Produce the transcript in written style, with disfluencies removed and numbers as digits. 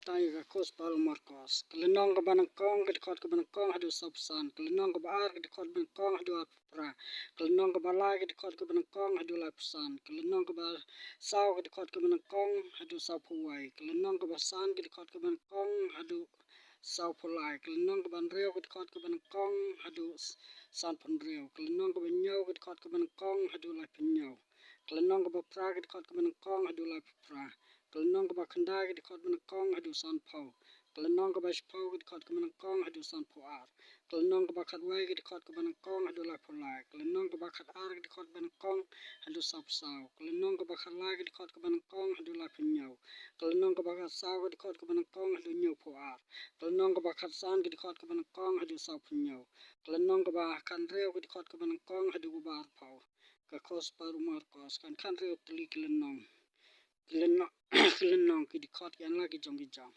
tayo ka kos palu markos kelenong ka banangkong ka dikot ka banangkong hadu sapsan kelenong ka baar ka dikot banangkong hadu apra kelenong ka balai ka dikot ka banangkong hadu lapsan kelenong ka ba saw ka dikot ka banangkong hadu saw puai kelenong ka basan ka dikot ka banangkong hadu saw pulai kelenong ka banreu ka dikot ka banangkong hadu san panreu kelenong ka banyau ka dikot ka banangkong hadu lai penyau kelenong ka bapra ka dikot ka banangkong hadu lai pra kelenong ka bakandai ka dikot banangkong hadu san pau kelenong ka baspau ka dikot ka banangkong hadu san puar kelenong ka bakat wai ka dikot ka banangkong hadu lai pulai kelenong ka bakat ar ka dikot banangkong hadu sapsau kelenong ka bakat lai ka dikot ka banangkong hadu lai penyau kelenong ka bakat saw ka dikot ka banangkong hadu nyau puar kelenong ka bakat san ka dikot ka banangkong hadu saw penyau kelenong ka bakat reu ka dikot ka banangkong hadu gubar pau ka kos paru markos kan reu teli kelenong kelenong ki dikot yan lagi jong ki jong